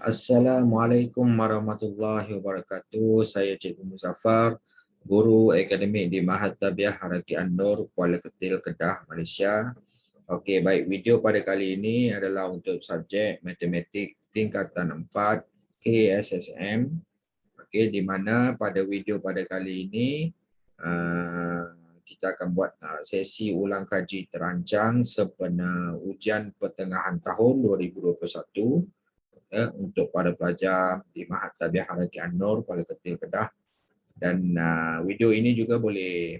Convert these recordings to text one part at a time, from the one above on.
Assalamualaikum warahmatullahi wabarakatuh. Saya Cikgu Muzaffar, Guru Akademik di Mahat Tabiah Haraki An-Nur, Kuala Ketil, Kedah, Malaysia. Okey, baik. Video pada kali ini adalah untuk subjek Matematik Tingkatan 4 KSSM. Okey, di mana pada video pada kali ini kita akan buat sesi ulang kaji terancang sempena ujian pertengahan tahun 2021. Untuk para pelajar di Mahat Tabiah Haraki An-Nur, Kuala Ketil, Kedah. Dan video ini juga boleh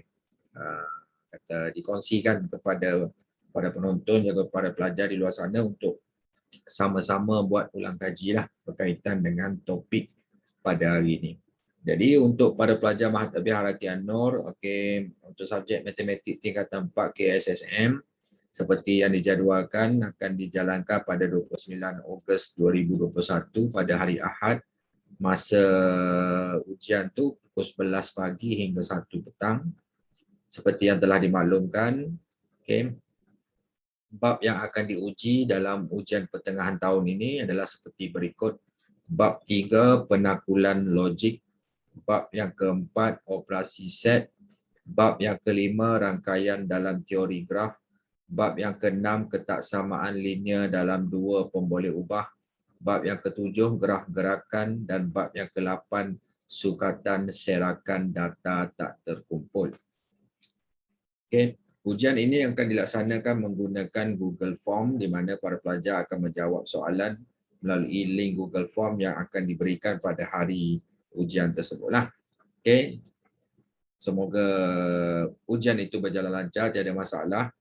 dikongsikan kepada penonton juga kepada pelajar di luar sana untuk sama-sama buat ulang kaji lah berkaitan dengan topik pada hari ini. Jadi untuk para pelajar Mahat Tabiah Haraki An-Nur, untuk subjek Matematik Tingkatan 4 KSSM, seperti yang dijadualkan akan dijalankan pada 29 Ogos 2021 pada hari Ahad. Masa ujian tu pukul 11 pagi hingga 1 petang. Seperti yang telah dimaklumkan, bab yang akan diuji dalam ujian pertengahan tahun ini adalah seperti berikut. Bab 3, penakulan logik. Bab yang keempat, operasi set. Bab yang kelima, rangkaian dalam teori graf. Bab yang keenam, ketaksamaan linear dalam dua pemboleh ubah. Bab yang ketujuh, graf gerakan. Dan bab yang ke-8, sukatan serakan data tak terkumpul. Ujian ini akan dilaksanakan menggunakan Google Form di mana para pelajar akan menjawab soalan melalui link Google Form yang akan diberikan pada hari ujian tersebutlah. Semoga ujian itu berjalan lancar, tiada masalah.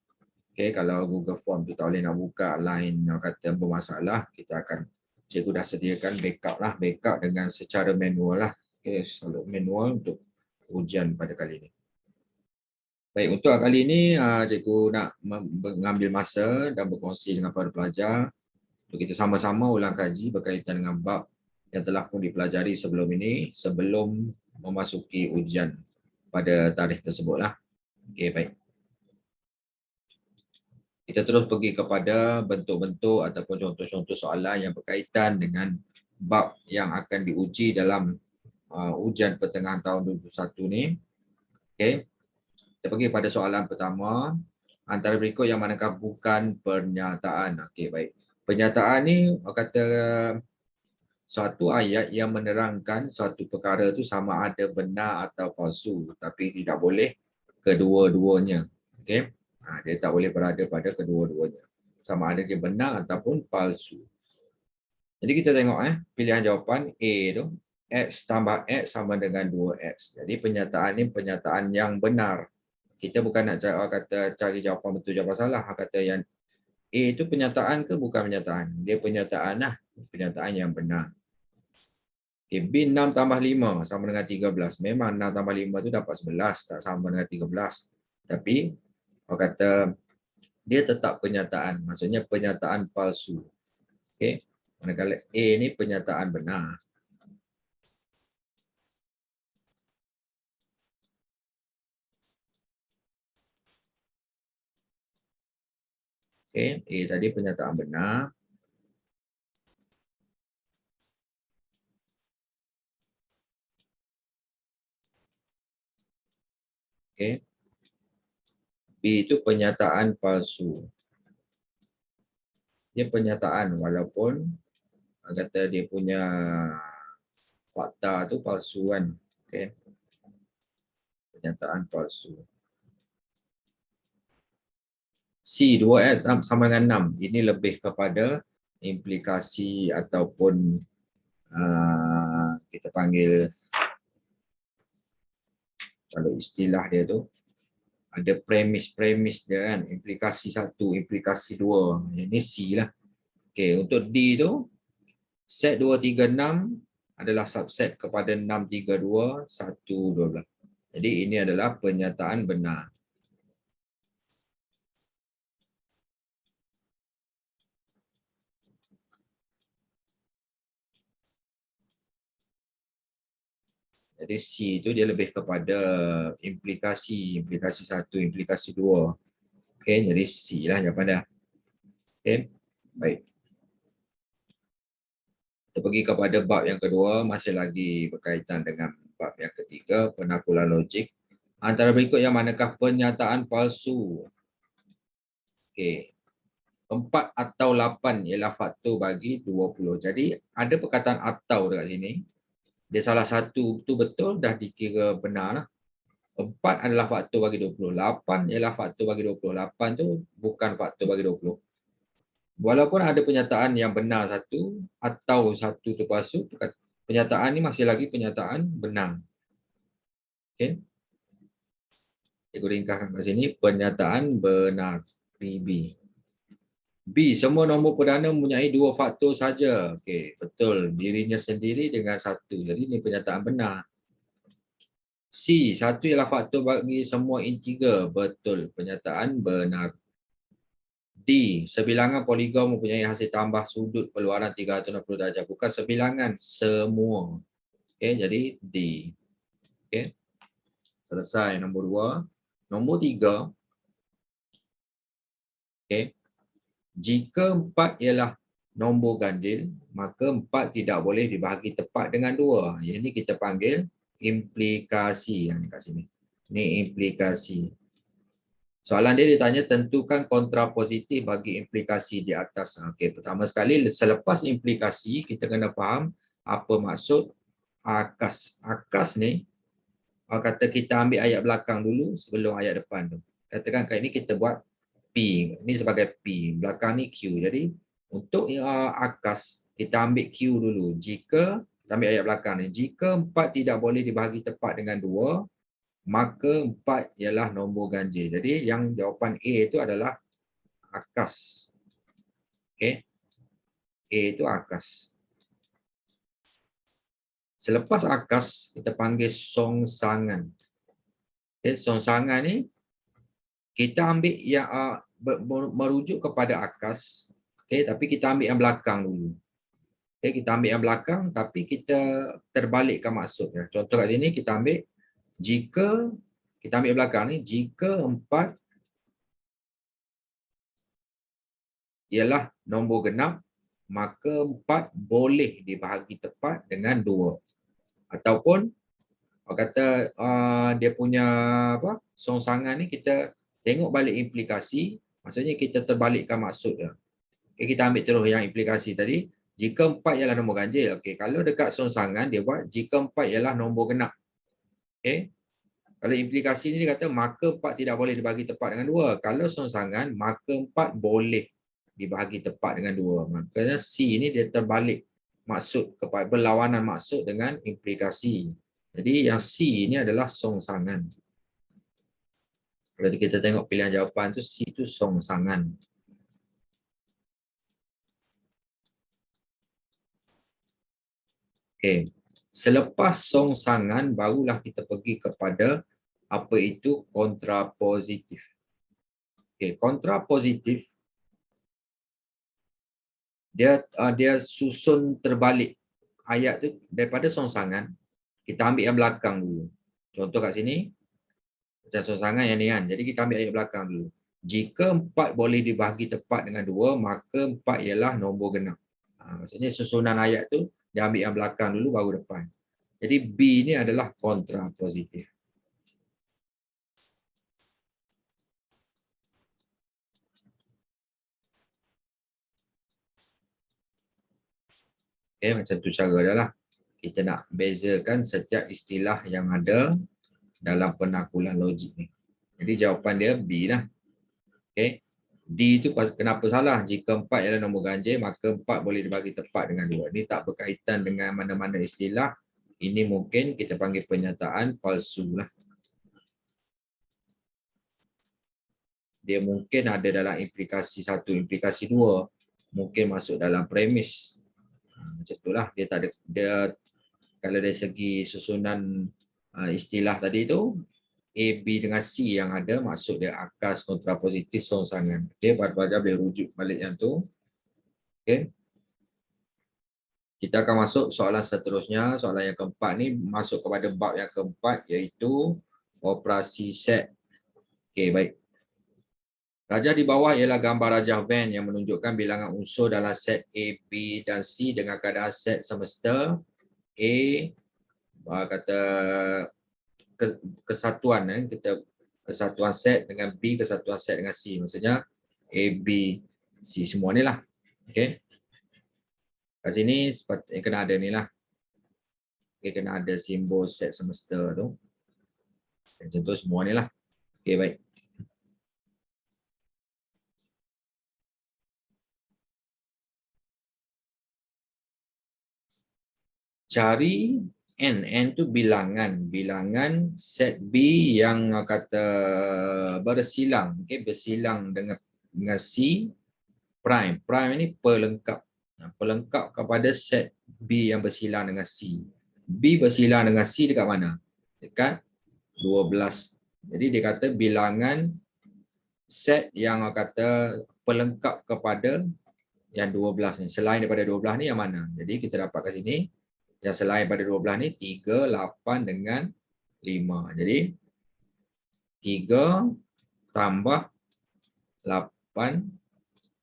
Kalau Google Form tu tak boleh nak buka line yang kata bermasalah, kita akan, cikgu dah sediakan backup dengan secara manual lah. Selalu manual untuk ujian pada kali ini. Baik, untuk kali ini cikgu nak mengambil masa dan berkongsi dengan para pelajar untuk kita sama-sama ulang kaji berkaitan dengan bab yang telah pun dipelajari sebelum ini, sebelum memasuki ujian pada tarikh tersebutlah. Baik. Kita terus pergi kepada bentuk-bentuk ataupun contoh-contoh soalan yang berkaitan dengan bab yang akan diuji dalam ujian pertengahan tahun 2021 ni. Kita pergi pada soalan pertama. Antara berikut yang manakah bukan pernyataan? Baik. Pernyataan ni kata suatu ayat yang menerangkan suatu perkara tu sama ada benar atau palsu, tapi tidak boleh kedua-duanya. Dia tak boleh berada pada kedua-duanya. Sama ada dia benar ataupun palsu. Jadi kita tengok pilihan jawapan A tu, X tambah X sama dengan 2X. Jadi pernyataan ni pernyataan yang benar. Kita bukan nak cari jawapan betul jawapan salah. Kata yang A itu pernyataan ke bukan pernyataan? Dia pernyataan lah. Pernyataan yang benar. B 6 tambah 5 sama dengan 13. Memang 6 tambah 5 tu dapat 11. Tak sama dengan 13. Tapi orang kata dia tetap pernyataan. Maksudnya pernyataan palsu. Manakala A ni pernyataan benar. A tadi pernyataan benar. B itu pernyataan palsu. Dia pernyataan walaupun kata dia punya fakta tu palsu kan. Pernyataan palsu. C 2S sama dengan 6. Ini lebih kepada implikasi ataupun kita panggil, kalau istilah dia tu ada premis dia kan, implikasi 1, implikasi 2. Ini C lah. Untuk D tu set 2, 3, 6 adalah subset kepada 6, 3, 2, 1, 12. Jadi ini adalah pernyataan benar. Jadi C itu dia lebih kepada implikasi 1, implikasi 2. Jadi C lah jawapan dia. Baik. Kita pergi kepada bab yang kedua, masih lagi berkaitan dengan bab yang ketiga, penakulan logik. Antara berikut yang manakah pernyataan palsu? Okey. 4 atau 8 ialah faktor bagi 20. Jadi ada perkataan atau dekat sini. Dia salah satu tu betul dah dikira benar lah. 4 adalah faktor bagi 20. 8 ialah faktor bagi 20. 8 tu bukan faktor bagi 20. Walaupun ada pernyataan yang benar satu atau satu tu palsu, pernyataan ni masih lagi pernyataan benar. Okey. Cikgu ringkaskan kat sini pernyataan benar. PB. B, semua nombor perdana mempunyai 2 faktor saja. Okey, betul. Dirinya sendiri dengan 1. Jadi ini pernyataan benar. C, 1 ialah faktor bagi semua integer. Betul. Pernyataan benar. D, sebilangan poligon mempunyai hasil tambah sudut peluaran 360 darjah. Bukan sebilangan, semua. Okey, jadi D. Okey. Selesai nombor 2. Nombor 3. Okey. Jika 4 ialah nombor ganjil, maka 4 tidak boleh dibahagi tepat dengan 2. Yang ini kita panggil implikasi yang kat sini. Ini implikasi. Soalan dia ditanya tentukan kontrapositif bagi implikasi di atas. Okey, pertama sekali selepas implikasi kita kena faham apa maksud akas. Akas ni kata kita ambil ayat belakang dulu sebelum ayat depan tu. Katakan kali ini kita buat P, ini sebagai P, belakang ni Q. Jadi untuk akas kita ambil Q dulu. Jika kita ambil ayat belakang ni, jika 4 tidak boleh dibahagi tepat dengan 2, maka 4 ialah nombor ganjil. Jadi yang jawapan A itu adalah akas. Okey. A itu akas. Selepas akas kita panggil songsangan. Okey, songsangan ni kita ambil yang merujuk kepada akas. Okey, tapi kita ambil yang belakang dulu. Okey, kita ambil yang belakang tapi kita terbalikkan maksudnya. Contoh kat sini kita ambil jika kita ambil belakang ni, jika 4 ialah nombor genap, maka 4 boleh dibahagi tepat dengan 2. Ataupun kata dia punya apa? Songsangan ni kita tengok balik implikasi, maksudnya kita terbalikkan maksud dia. Okay, kita ambil terus yang implikasi tadi. Jika 4 ialah nombor ganjil. Okey, kalau dekat songsangan dia buat jika 4 ialah nombor genap. Okey. Kalau implikasi ni dia kata maka 4 tidak boleh dibagi tepat dengan 2. Kalau songsangan maka 4 boleh dibahagi tepat dengan 2. Makanya C ni dia terbalik maksud kepada berlawanan maksud dengan implikasi. Jadi yang C ni adalah songsangan. Kalau kita tengok pilihan jawapan tu C tu songsangan. Okey. Selepas songsangan barulah kita pergi kepada apa itu kontrapositif. Okey, kontrapositif dia susun terbalik ayat tu daripada songsangan. Kita ambil yang belakang dulu. Contoh kat sini macam songsangan yang ni kan. Jadi kita ambil ayat belakang dulu. Jika 4 boleh dibahagi tepat dengan 2, maka 4 ialah nombor genap. Maksudnya susunan ayat tu dia ambil yang belakang dulu baru depan. Jadi B ni adalah kontrapositif. Okay, macam tu cara dia lah. Kita nak bezakan setiap istilah yang ada dalam penakulan logik ni. Jadi jawapan dia B lah. Okay. D itu kenapa salah? Jika 4 ialah nombor ganjil, maka 4 boleh dibagi tepat dengan 2. Ini tak berkaitan dengan mana-mana istilah. Ini mungkin kita panggil pernyataan palsu lah. Dia mungkin ada dalam implikasi 1, implikasi 2. Mungkin masuk dalam premis. Macam itulah. Dia tak ada, dia kalau dari segi susunan istilah tadi tu, A, B dengan C yang ada, maksud dia akas, kontrapositif, songsangan. Okey, pelajar boleh rujuk balik yang tu. Okey. Kita akan masuk soalan seterusnya. Soalan yang keempat ni masuk kepada bab yang keempat iaitu operasi set. Okey, baik. Rajah di bawah ialah gambar rajah Venn yang menunjukkan bilangan unsur dalam set A, B dan C dengan keadaan set semesta A kata kesatuan kita kesatuan set dengan B, kesatuan set dengan C. Maksudnya A, B, C semua ni lah. Okey. Kat sini sepatutnya kena ada ni lah. Okay, kena ada simbol set semesta tu. Macam tu semua ni lah. Okey, baik. Cari N tu bilangan set B yang kata bersilang, okey, bersilang dengan C prime. Prime ini pelengkap. Pelengkap kepada set B yang bersilang dengan C. B bersilang dengan C dekat mana? Dekat 12. Jadi dia kata bilangan set yang kata pelengkap kepada yang 12 ni. Selain daripada 12 ni yang mana? Jadi kita dapat kat sini yang selain pada 12 ni 3, 8 dengan 5. Jadi 3 tambah 8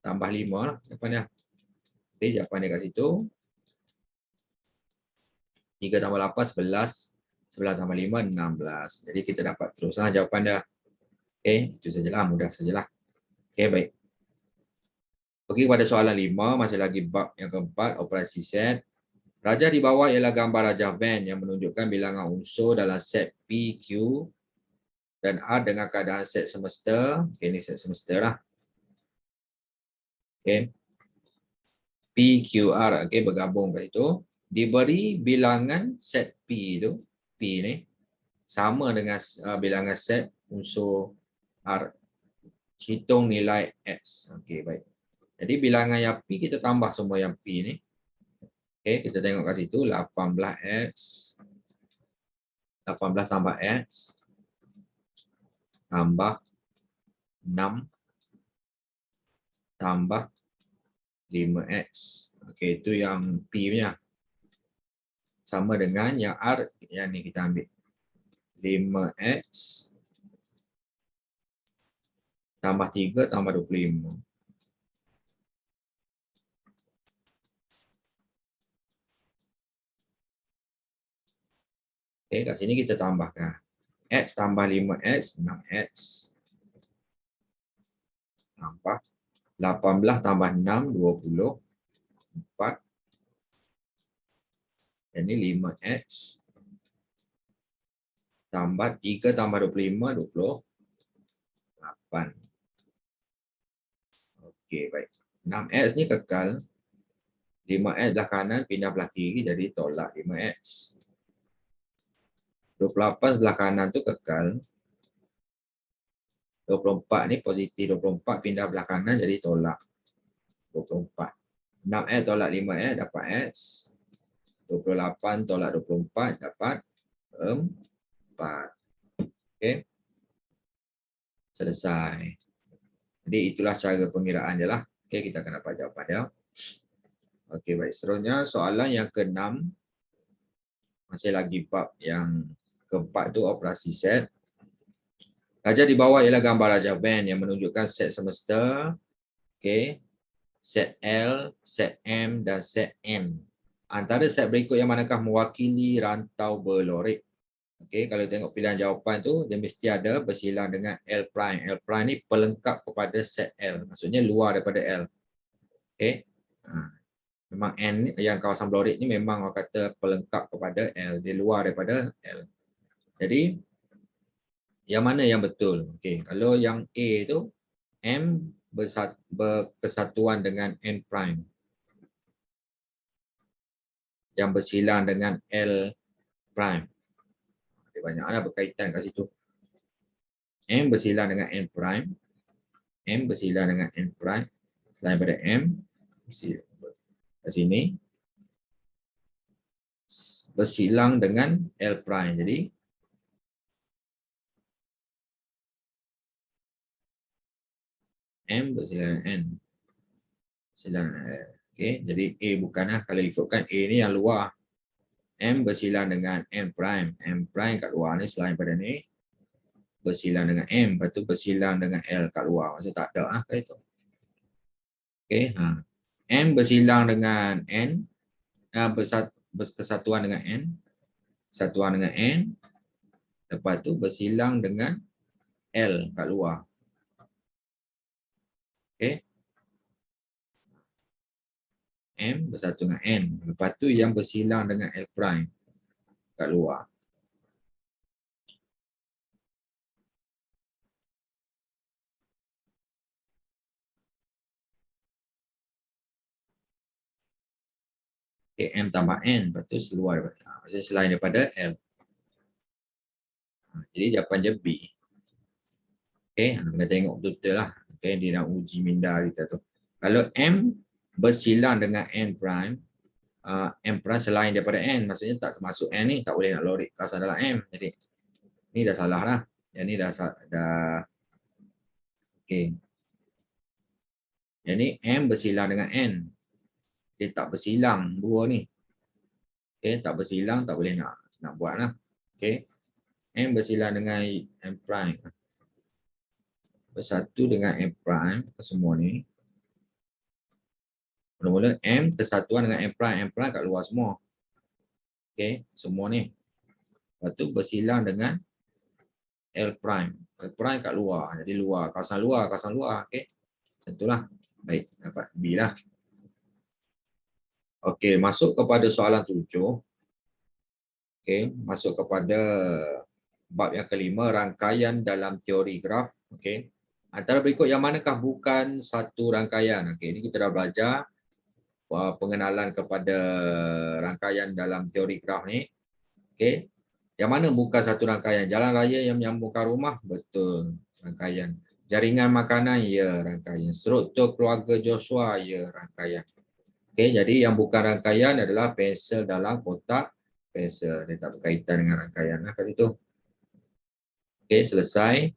tambah 5 lah jawapannya. Okey, jawapan dia kat situ. 3 tambah 8, 11. 11 tambah 5, 16. Jadi kita dapat teruslah jawapan dia. Okey, itu sajalah, mudah sajalah. Okey, baik. Pergi pada soalan 5, masih lagi bab yang keempat, operasi set. Rajah di bawah ialah gambar rajah Venn yang menunjukkan bilangan unsur dalam set P, Q dan R dengan keadaan set semesta. Okey, ini set semesta lah. Okey. P, Q, R, okey, bergabung kat itu. Diberi bilangan set P itu, P ni, sama dengan bilangan set unsur R. Hitung nilai X. Okey, baik. Jadi bilangan yang P kita tambah semua yang P ni. Okey, kita tengok kat situ 18X. 18 tambah X tambah 6 tambah 5X. Okey, itu yang P punya. Sama dengan yang R yang ni kita ambil. 5X tambah 3 tambah 25. Okey, kat sini kita tambahkan. X tambah 5X, 6X. Tambah 18 tambah 6, 20. 4. Ini 5X. Tambah 3 tambah 25, 28. Okey, baik. 6X ni kekal. 5X belah kanan, pindah belah kiri, jadi tolak 5X. 28 sebelah kanan tu kekal. 24 ni positif, 24 pindah belah kanan, jadi tolak 24. 6X tolak 5X, dapat X. 28 tolak 24, dapat 4. Okey. Selesai. Jadi itulah cara pengiraan dia lah. Okey, kita akan dapat jawapan dia. Okey, baik. Seterusnya soalan yang ke-6. Masih lagi bab yang keempat tu operasi set. Rajah di bawah ialah gambar rajah Venn yang menunjukkan set semesta. Okey. Set L, set M dan set N. Antara set berikut yang manakah mewakili rantau berlorik? Okey, kalau tengok pilihan jawapan tu dia mesti ada bersilang dengan L prime. L prime ni pelengkap kepada set L. Maksudnya luar daripada L. Okey. Memang N yang kawasan berlorik ni memang orang kata pelengkap kepada L. Dia luar daripada L. Jadi yang mana yang betul? Okey, kalau yang A tu M berkesatuan dengan N prime. Yang bersilang dengan L prime. Banyaklah berkaitan kat situ. M bersilang dengan N prime. M bersilang dengan N prime. Selain daripada M, kat sini bersilang dengan L prime. Jadi M bersilang dengan N. Bersilang dengan L. Okey, jadi A bukanlah, kalau ikutkan A ni yang luar. M bersilang dengan N prime. M prime kat luar ni selain daripada ni bersilang dengan M, lepas tu bersilang dengan L kat luar. Maksud tak ada lah kat itu. Okey, M bersilang dengan N, bersatuan dengan N, satuan dengan N, lepas tu bersilang dengan L kat luar. Okey. M bersatu dengan N. Lepas tu yang bersilang dengan L prime kat luar. Okay, M tambah N. Lepas tu seluar daripada. Maksudnya selain daripada L. Jadi jawapan dia B. Okay, kena tengok betul-betul lah. Okay, dia nak uji minda kita tu. Kalau M bersilang dengan N prime, M prime selain daripada N, maksudnya tak termasuk N ni, tak boleh nak lorik kawasan dalam M. Jadi ni dah salah lah. Yang ni dah okay. Yang ni M bersilang dengan N. Dia tak bersilang dua ni. Okay, tak bersilang, tak boleh nak buat lah. Okay. M bersilang dengan M prime. Bersatu dengan M prime, semua ni. Mula-mula M kesatuan dengan M prime kat luar semua. Okay, semua ni. Lepas tu bersilang dengan L prime. L prime kat luar. Jadi luar, kawasan luar. Okay. Tentulah. Baik, dapat B lah. Okay, masuk kepada soalan 7. Okay, masuk kepada bab yang kelima, rangkaian dalam teori graf. Okay. Antara berikut yang manakah bukan satu rangkaian? Okay, ini kita dah belajar pengenalan kepada rangkaian dalam teori graf ni. Okay. Yang mana bukan satu rangkaian? Jalan raya yang menyambungkan rumah? Betul, rangkaian. Jaringan makanan? Ya, rangkaian. Struktur keluarga Joshua? Ya, rangkaian. Okay, jadi yang bukan rangkaian adalah pensel dalam kotak pensel. Dia tak berkaitan dengan rangkaian lah kat situ. Okay, selesai.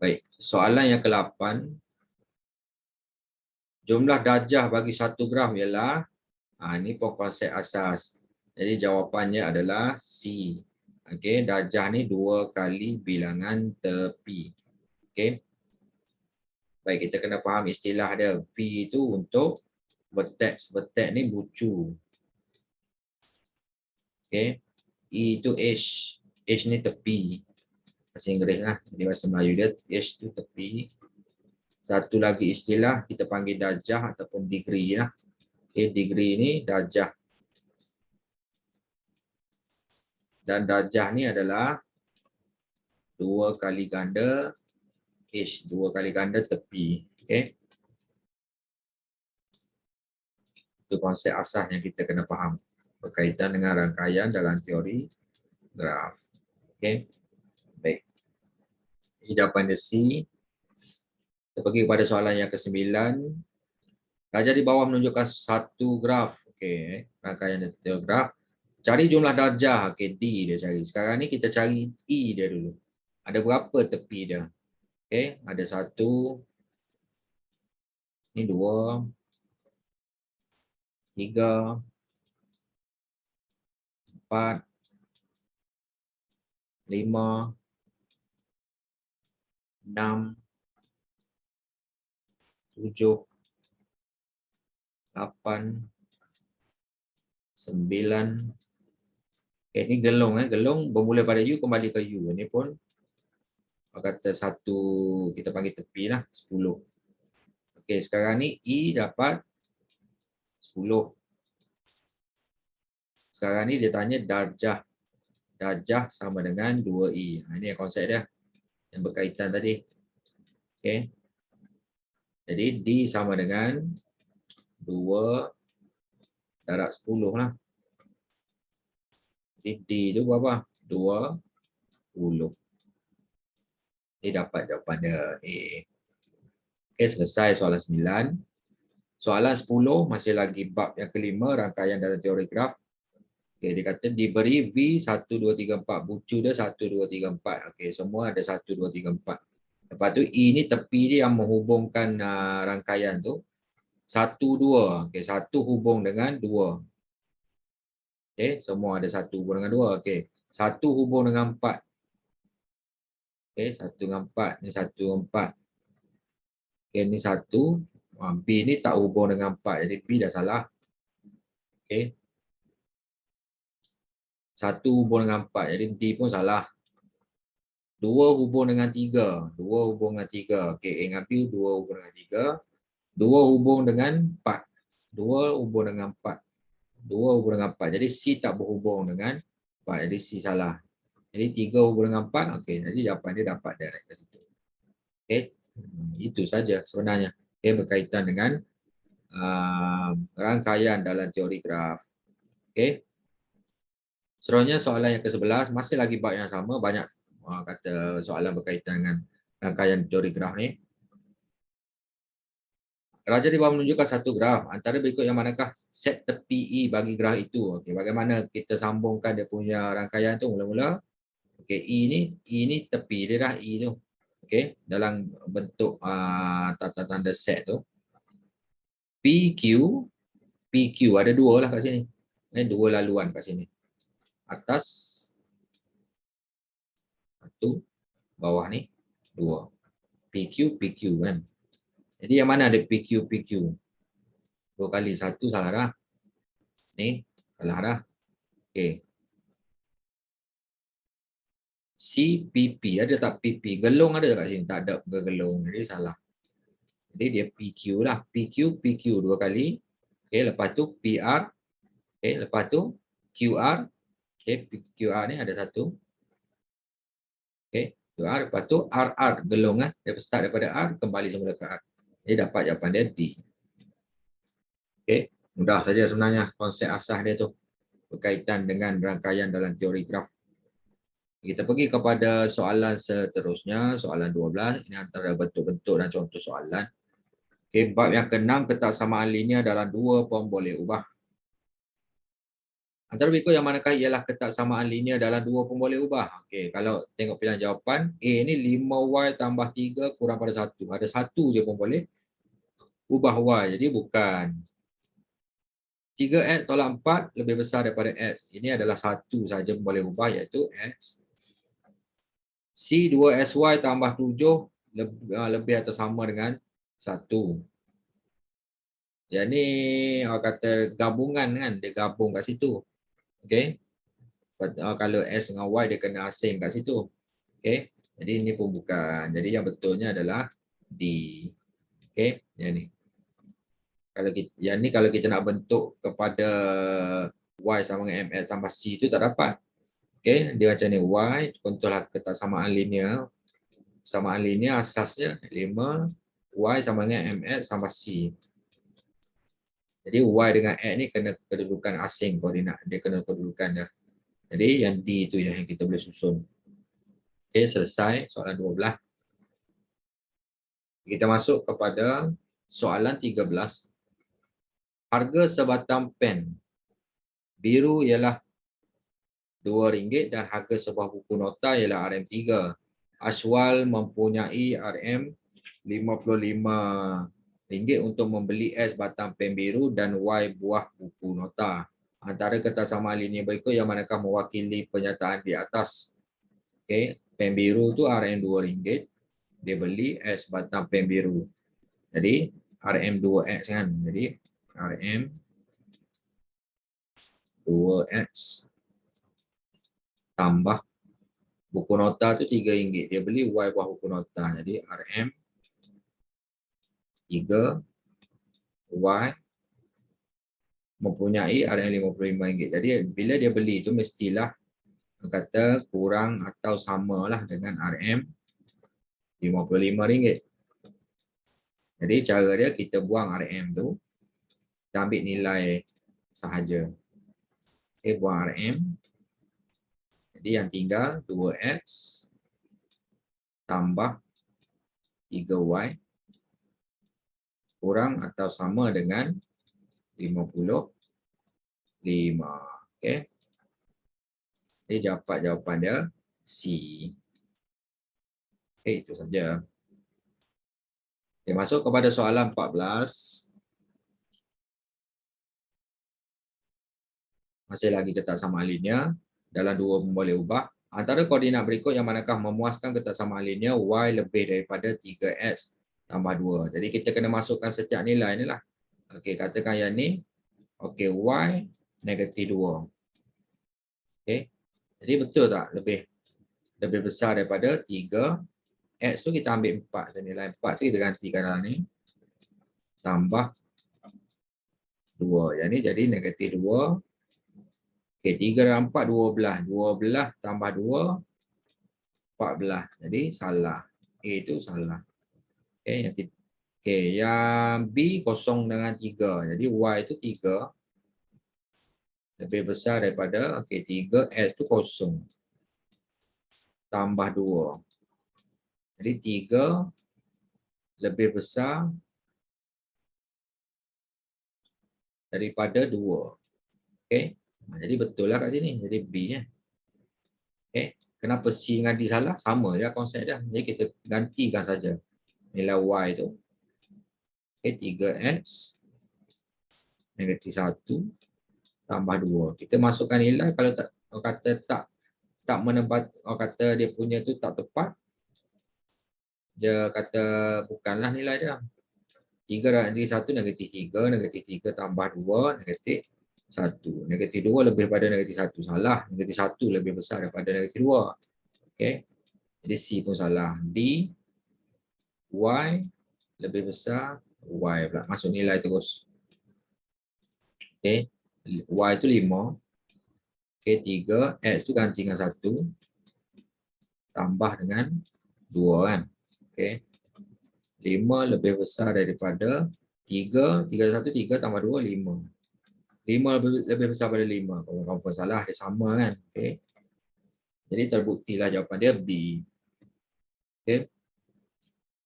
Baik, soalan yang ke-8. Jumlah darjah bagi satu graf ialah, ini konsep asas. Jadi jawapannya adalah C. Okey, darjah ni 2 kali bilangan tepi. Okey. Baik, kita kena faham istilah dia. P itu untuk vertex. Vertex ni bucu. Okey. E itu H. H ni tepi. Bahasa Inggeris lah. Jadi bahasa Melayu dia H tu tepi. Satu lagi istilah kita panggil darjah ataupun degree lah. Okay, degree ni darjah. Dan darjah ni adalah 2 kali ganda H, 2 kali ganda tepi. Okay. Itu konsep asas yang kita kena faham berkaitan dengan rangkaian dalam teori graf. Okay. Baik. Ini jawapan dia C. Kita pergi kepada soalan yang ke-9. Darjah di bawah menunjukkan satu graf. Okay. Rangkaian teori graf. Cari jumlah darjah. Okay. D dia cari. Sekarang ni kita cari E dia dulu. Ada berapa tepi dia? Okay. Ada 1. Ini 2. 3. 4. 5. 6. 7. 8. 9. Okay, ini gelung. Gelung bermula pada U kembali ke U. Ini pun kata 1 kita panggil tepi lah. 10. Okay, sekarang ni E dapat 10. Sekarang ni dia tanya darjah. Darjah sama dengan 2E. Ini konsep dia yang berkaitan tadi. Okay. Jadi D sama dengan 2 darab 10 lah. Jadi D tu berapa? 20. Ini dapat jawapan dia A. Okay, selesai soalan 9. Soalan 10 masih lagi bab yang kelima, rangkaian dalam teori graf. Okay, dia kata diberi V 1, 2, 3, 4. Bucu dia 1, 2, 3, 4. Okay, semua ada 1, 2, 3, 4. Lepas tu E ni tepi dia yang menghubungkan rangkaian tu. 1, 2. Okay, 1 hubung dengan 2. Okey, semua ada 1 hubung dengan 2. Okey. 1 hubung dengan 4. Okey, 1 dengan 4. Ni 1 dengan 4. Okey, ni 1. B ni tak hubung dengan 4. Jadi B dah salah. Okey. 1 hubung dengan 4. Jadi D pun salah. 2 hubung dengan 3. 2 hubung dengan 3. Okey, A dengan B 2 hubung dengan 3. 2 hubung dengan 4. 2 hubung dengan 4. 2 hubung dengan 4. Jadi C tak berhubung dengan 4. Jadi C salah. Jadi 3 hubung dengan 4. Okey, jadi jawapan dia dapat direct ke situ. Okey. Itu saja sebenarnya. Okey, berkaitan dengan rangkaian dalam teori graf. Okey. Seterusnya soalan yang ke-11 masih lagi bab yang sama, banyak kata soalan berkaitan dengan rangkaian teori graf ni. Raja di bawah menunjukkan satu graf antara berikut yang manakah set tepi E bagi graf itu. Okey, bagaimana kita sambungkan dia punya rangkaian tu mula-mula. Okey, E ni tepi dia dah E tu. Okey, dalam bentuk tata tanda set tu. PQ ada dua lah kat sini. Dua laluan kat sini. Atas 1, bawah ni 2. PQ kan. Jadi yang mana ada PQ? 2 kali 1 salah dah. Ni salah dah. Okey. CPP ada tak PP? Gelung ada tak kat sini? Tak ada gelung. Jadi salah. Jadi dia PQ lah. PQ 2 kali. Okey, lepas tu PR. Okey, lepas tu QR. Okey, QR ni ada 1. Okey, QR. Lepas tu RR gelung kan. Dia start daripada R kembali semula ke R. Jadi dapat jawapan dia D. Okey, mudah saja sebenarnya konsep asas dia tu berkaitan dengan rangkaian dalam teori graf. Kita pergi kepada soalan seterusnya, soalan 12. Ini antara bentuk-bentuk dan contoh soalan. Okay, bab yang ke-6, ketaksamaan linear dalam dua pemboleh ubah. Antara berikut yang manakah ialah ketaksamaan linear dalam dua pemboleh ubah? Okay, kalau tengok pilihan jawapan, A ni 5Y tambah 3 kurang pada 1. Ada 1 je pemboleh ubah Y, jadi bukan. 3X tolak 4 lebih besar daripada X. Ini adalah 1 saja pemboleh ubah, iaitu X. C 2SY tambah 7 lebih atau sama dengan 1. Yang ni orang kata gabungan kan, dia gabung kat situ. Okey. Kalau S dengan Y dia kena asing kat situ. Okey. Jadi ini pun bukan. Jadi yang betulnya adalah D. Okey, yang ni. Kalau kita nak bentuk kepada Y sama dengan ML tambah C tu tak dapat. Okey, dia macam ni. Y contohlah ketaksamaan linear. Samaan linear asasnya 5 Y sama dengan MX tambah C. Jadi Y dengan X ni kena kedudukan asing koordinat. Dia kena kedudukan dia. Jadi yang D itu yang kita boleh susun. Okey, selesai soalan 12. Kita masuk kepada soalan 13. Harga sebatang pen biru ialah RM2 dan harga sebuah buku nota ialah RM3. Ashwal mempunyai RM55 untuk membeli S batang pen biru dan Y buah buku nota. Antara ketaksamaan linear berikut yang manakah mewakili pernyataan di atas? Okey, pen biru tu RM2. Dia beli S batang pen biru. Jadi RM2X kan. Jadi RM2X tambah buku nota tu RM3. Dia beli Y buah buku nota. Jadi RM3 Y mempunyai RM55. Jadi bila dia beli itu mestilah kata kurang atau samalah dengan RM55. Jadi cara dia kita buang RM tu, kita ambil nilai sahaja. Okay, buang RM. Jadi yang tinggal 2X tambah 3Y kurang atau sama dengan 55. Okay. Jadi dapat jawapan dia C. Okay, itu saja. Okay, masuk kepada soalan 14. Masih lagi ketaksamaan linear. Dalam dua pun boleh ubah. Antara koordinat berikut yang manakah memuaskan ketaksamaan linear y lebih daripada 3x tambah 2. Jadi kita kena masukkan setiap nilai ni lah. Okey, katakan yang ni. Okey, y negatif 2. Okey. Jadi betul tak lebih besar daripada 3. X tu kita ambil 4. Nilai 4 tu kita gantikan dalam ni. Tambah 2. Yang ni jadi negatif 2. Okey, 3 dan 4, 12. 12 tambah 2, 14. Jadi salah. A itu salah. Okey, yang B kosong dengan 3. Jadi Y itu 3. Lebih besar daripada, okey, 3. X itu kosong. Tambah 2. Jadi 3 lebih besar daripada 2. Okey. Jadi betul lah kat sini. Jadi B ya. Okey. Kenapa C dengan D salah? Sama je konsep dia. Jadi kita gantikan saja nilai Y tu. Okey, 3x negatif 1 tambah 2. Kita masukkan nilai, kalau tak orang kata tak menebat, orang kata dia punya tu tak tepat, dia kata bukanlah nilai dia. 3 dan negatif 1 negatif 3, negatif 3 tambah 2 negatif 1. Negatif 2 lebih pada negatif 1. Salah. Negatif 1 lebih besar daripada negatif 2. Okey. Jadi C pun salah. D, Y lebih besar, Y pula. Masuk nilai terus. Okey. Y itu 5. Okey, 3. X tu ganti dengan 1. Tambah dengan 2 kan. Okey. 5 lebih besar daripada 3. 3 1, 3 tambah 2, 5. 5 lebih besar daripada 5. Kalau kamu pun salah, dia sama kan. Okey. Jadi terbuktilah jawapan dia B. Okey.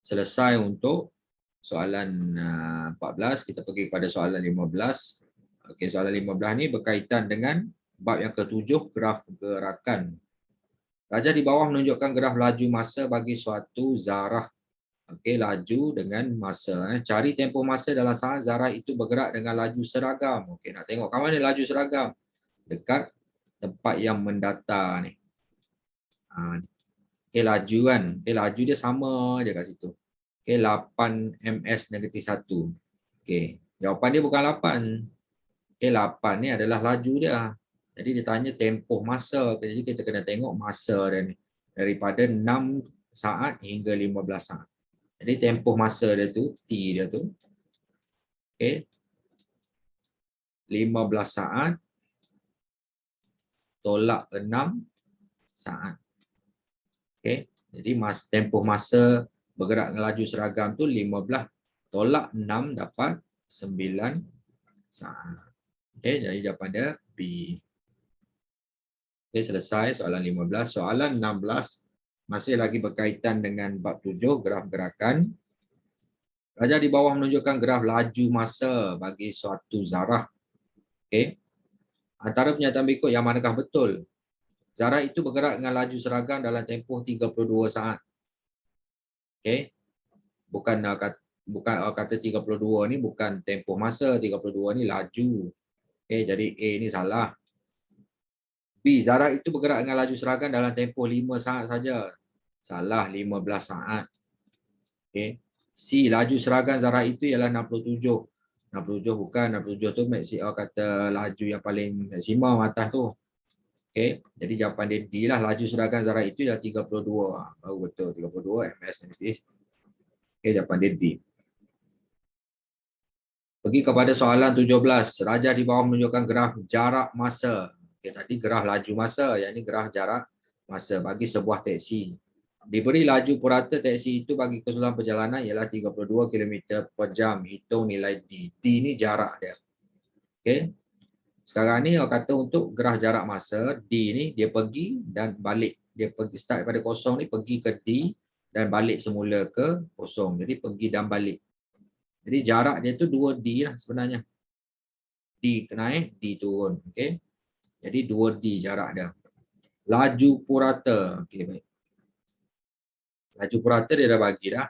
Selesai untuk soalan 14. Kita pergi kepada soalan 15. Okey, soalan 15 ni berkaitan dengan bab yang ke-7, graf gerakan. Raja di bawah menunjukkan graf laju masa bagi suatu zarah. Okey, laju dengan masa. Cari tempoh masa dalam saat zarah itu bergerak dengan laju seragam. Okey, nak tengok kat mana laju seragam? Dekat tempat yang mendatar ni. Okey, laju kan. Okey, laju dia sama je kat situ. Okey, 8 ms negatif 1. Okey, jawapan dia bukan 8. Okey, 8 ni adalah laju dia. Jadi dia tanya tempoh masa. Jadi kita kena tengok masa dia ni. Daripada 6 saat hingga 15 saat. Jadi tempoh masa dia tu, T dia tu. Okey. 15 saat tolak 6 saat. Okey. Jadi tempoh masa bergerak dengan laju seragam tu 15 tolak 6 dapat 9 saat. Okey, jadi jawapan dia B. Okey, selesai soalan 15. Soalan 16 masih lagi berkaitan dengan bab 7, graf gerakan. Raja di bawah menunjukkan graf laju masa bagi suatu zarah. Okey. Antara pernyataan berikut yang manakah betul? Zarah itu bergerak dengan laju seragam dalam tempoh 32 saat. Okey. Bukan kata 32 ni bukan tempoh masa, 32 ni laju. Okey, jadi A ni salah. B, zarah itu bergerak dengan laju seragam dalam tempoh 5 saat saja. Salah, 15 saat. Okey. C, laju seragam zarah itu ialah 67. 67 bukan, 67 tu kata laju yang paling maksimum atas tu. Okey, jadi jawapan dia D lah, laju seragam zarah itu ialah 32. Baru betul 32 ms negatif. Okey, jawapan dia D. Pergi kepada soalan 17. Raja di bawah menunjukkan graf jarak masa. Okey, tadi graf laju masa, yang ini graf jarak masa bagi sebuah teksi. Diberi laju purata teksi itu bagi keseluruhan perjalanan ialah 32 km per jam. Hitung nilai D. D ni jarak dia. Okey. Sekarang ni orang kata untuk graf jarak masa, D ni dia pergi dan balik. Dia pergi start daripada kosong ni pergi ke D dan balik semula ke kosong. Jadi pergi dan balik. Jadi jarak dia tu 2D lah sebenarnya. D naik, D turun. Okey. Jadi 2D jarak dia. Laju purata. Okey, baik. Laju purata dia dah bagi dah.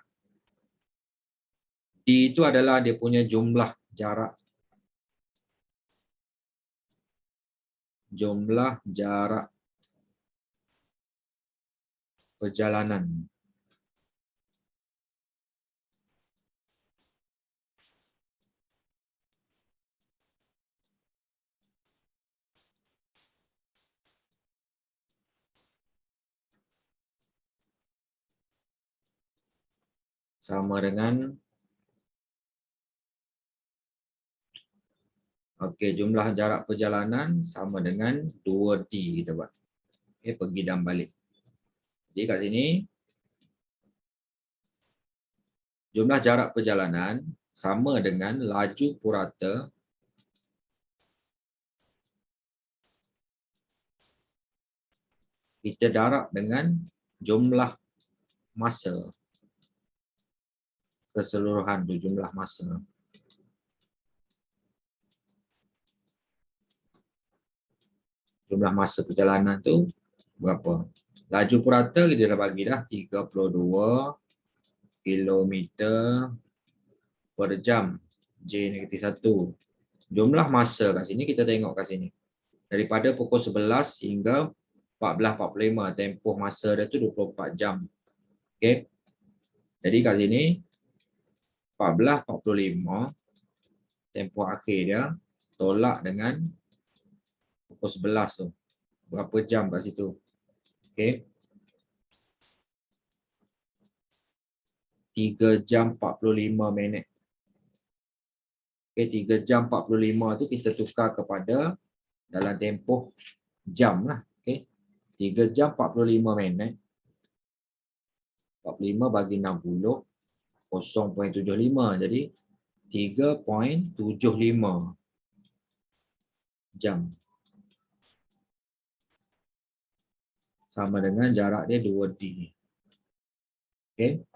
D itu adalah dia punya jumlah jarak. jumlah jarak perjalanan. Sama dengan, okey, jumlah jarak perjalanan sama dengan 2D kita buat. Okey, pergi dan balik. Jadi kat sini, jumlah jarak perjalanan sama dengan laju purata kita darab dengan jumlah masa keseluruhan tu, jumlah masa. Jumlah masa perjalanan tu berapa? Laju purata kita dah bagi dah 32 kilometer per jam. J-1. Jumlah masa kat sini kita tengok kat sini. Daripada pukul 11 hingga 14.45, tempoh masa dia tu 24 jam. Okey. Jadi kat sini 14.45 tempoh akhir dia tolak dengan pukul 11 tu. Berapa jam kat situ? Okey. 3 jam 45 minit. Okey, 3 jam 45 tu kita tukar kepada dalam tempoh jam lah. Okey. 3 jam 45 minit. 45 bagi 60, 0.75. Jadi 3.75 jam. Sama dengan jarak dia 2D. Okey.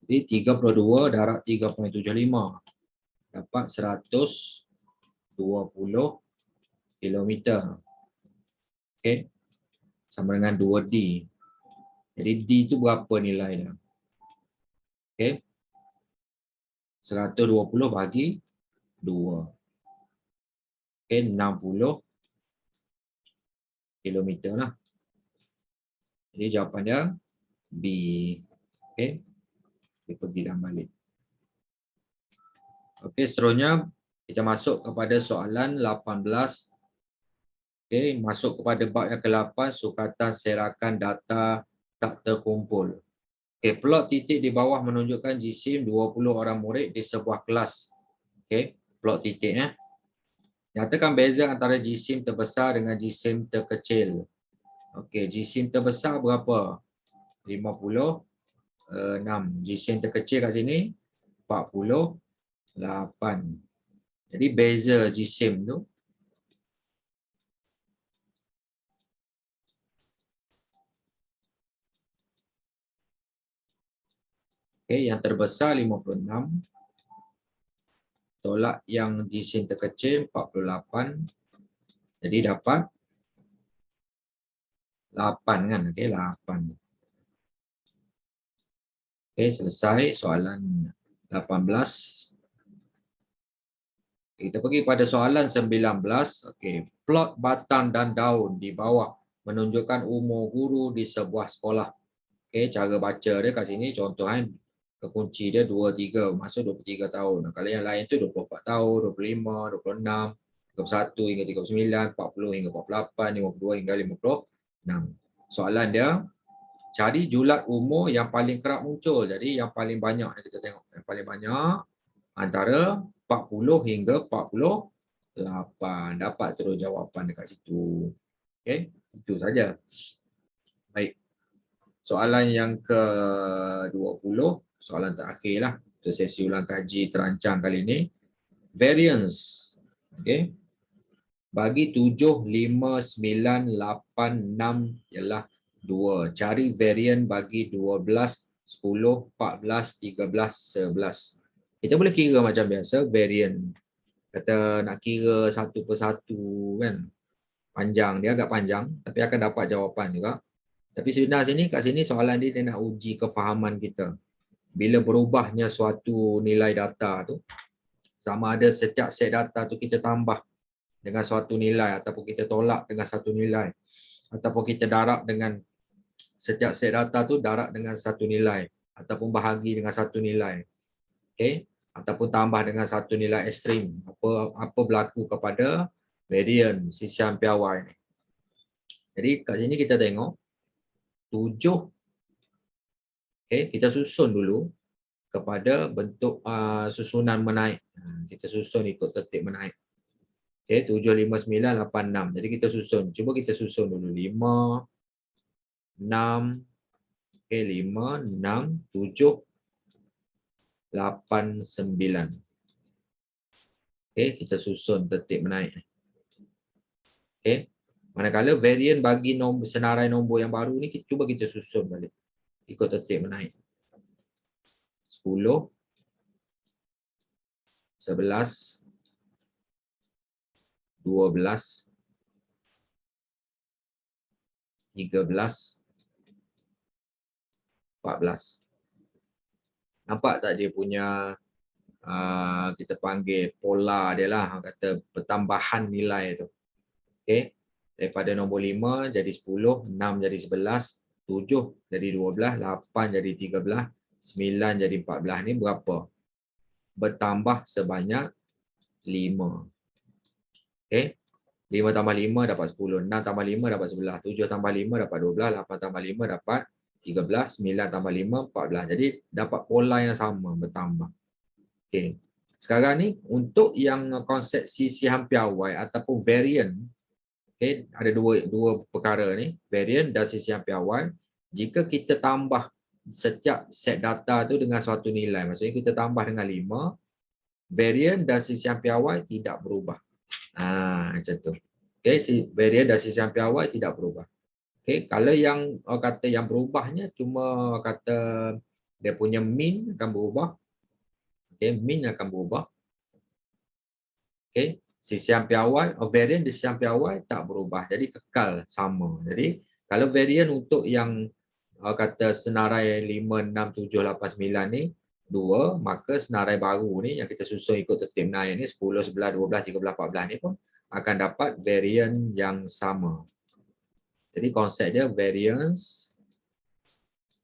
Jadi 32 darab 3.75 dapat 120 kilometer. Okey. Sama dengan 2D. Jadi D tu berapa nilai dia? Okey. 120 bagi 2. Okey, 60 kilometer lah. Jadi jawapan dia B. Okey. Kita pergi dan balik. Okey, seterusnya kita masuk kepada soalan 18. Okey, masuk kepada bab yang ke-8, sukatan serakan data tak terkumpul. Okey, plot titik di bawah menunjukkan jisim 20 orang murid di sebuah kelas. Okey, plot titik . Nyatakan beza antara jisim terbesar dengan jisim terkecil. Okey, jisim terbesar berapa? 56. Jisim terkecil kat sini 48. Jadi beza jisim tu okey, yang terbesar 56 tolak yang jisim terkecil 48. Jadi dapat 8 kan? Okey, 8. Okey, selesai soalan 18. Kita pergi pada soalan 19. Okey, plot batang dan daun di bawah menunjukkan umur guru di sebuah sekolah. Okey, cara baca dia kat sini contoh kan. Kekunci dia 23, masuk 23 tahun. Kalau yang lain tu 24 tahun, 25, 26, 31 hingga 39, 40 hingga 48, 52 hingga 56. Soalan dia, cari julat umur yang paling kerap muncul. Jadi yang paling banyak kita tengok. Yang paling banyak antara 40 hingga 48. Dapat terus jawapan dekat situ. Okey, itu saja. Baik. Soalan yang ke-20, soalan terakhirlah untuk sesi ulang kaji terancang kali ini. Variance. Okey. Bagi 7, 5, 9, 8, 6 ialah 2. Cari varian bagi 12, 10, 14, 13, 11. Kita boleh kira macam biasa varian. Kata nak kira satu persatu kan. Panjang, dia agak panjang tapi akan dapat jawapan juga. Tapi sebenarnya kat sini soalan dia nak uji kefahaman kita. Bila berubahnya suatu nilai data tu, sama ada setiap set data tu kita tambah dengan suatu nilai ataupun kita tolak dengan satu nilai ataupun kita darab dengan setiap set data tu darab dengan satu nilai ataupun bahagi dengan satu nilai. Okey, ataupun tambah dengan satu nilai ekstrim. Apa berlaku kepada varian sisian piawai ni. Jadi kat sini kita tengok 7. Okey, kita susun dulu kepada bentuk susunan menaik. Kita susun ikut tertib menaik. Okey, 7, 5, 9, 8, 6. Jadi kita susun. Cuba kita susun dulu 5, 6, okey 5, 6, 7, 8, 9. Okey, kita susun tertib menaik. Okey. Manakala varian bagi senarai nombor yang baru ni cuba kita susun balik. Ikut tertib menaik. 10, 11, 12, 13, 14. Nampak tak dia punya kita panggil pola dia lah, kata pertambahan nilai tu. Okey. Daripada nombor 5 jadi 10, 6 jadi 11, 7 jadi 12, 8 jadi 13, 9 jadi 14. Ni berapa? Bertambah sebanyak 5. Okey. 5 tambah 5 dapat 10, 6 tambah 5 dapat 11, 7 tambah 5 dapat 12, 8 tambah 5 dapat 13, 9 tambah 5, 14. Jadi dapat pola yang sama, bertambah. Okey. Sekarang ni untuk yang konsep sisihan piawai ataupun varian, okey, ada dua perkara ni, varian dan sisihan piawai. Jika kita tambah setiap set data tu dengan suatu nilai, maksudnya kita tambah dengan 5, varian dan sisihan piawai tidak berubah. Macam tu. Okey, varian dan sisihan piawai tidak berubah. Okey, kalau yang kata yang berubahnya cuma kata dia punya mean akan berubah. Okey, mean akan berubah. Okey, sisihan piawai, varian di sisihan piawai tak berubah. Jadi kekal sama. Jadi kalau varian untuk yang kata senarai 5, 6, 7, 8, 9 ni 2, maka senarai baru ni yang kita susun ikut tertib naik ni 10, 11, 12, 13, 14 ni pun akan dapat varian yang sama. Jadi konsep dia variance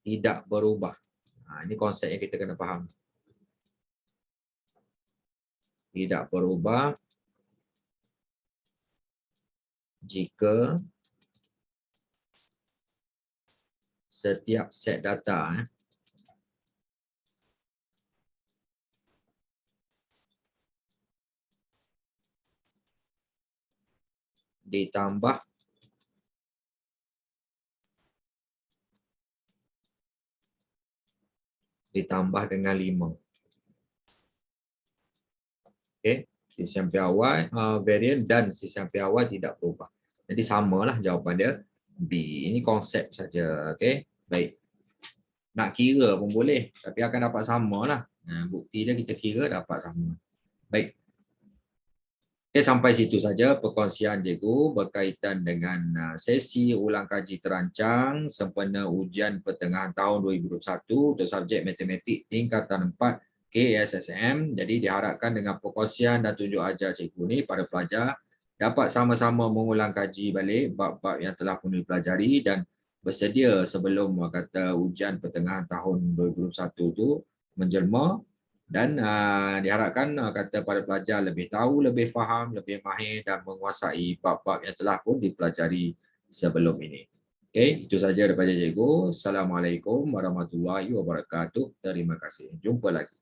tidak berubah. Ini konsep yang kita kena faham. Tidak berubah jika setiap set data ditambah dengan 5. Okey, sisihan piawai, varian dan sisihan piawai tidak berubah. Jadi samalah jawapan dia B. Ini konsep saja. Okey, baik. Nak kira pun boleh, tapi akan dapat samalah. Bukti dia kita kira dapat sama. Baik. Okay, sampai situ saja perkongsian cikgu berkaitan dengan sesi ulang kaji terancang sempena ujian pertengahan tahun 2021 untuk subjek matematik tingkatan 4 KSSM. Jadi diharapkan dengan perkongsian dan tunjuk ajar cikgu ni pada pelajar dapat sama-sama mengulang kaji balik bab-bab yang telah pun dipelajari dan bersedia sebelum kata ujian pertengahan tahun 2021 tu menjelma. Dan diharapkan kata para pelajar lebih tahu, lebih faham, lebih mahir dan menguasai bab-bab yang telah pun dipelajari sebelum ini. Okey, itu saja daripada cikgu. Assalamualaikum warahmatullahi wabarakatuh. Terima kasih. Jumpa lagi.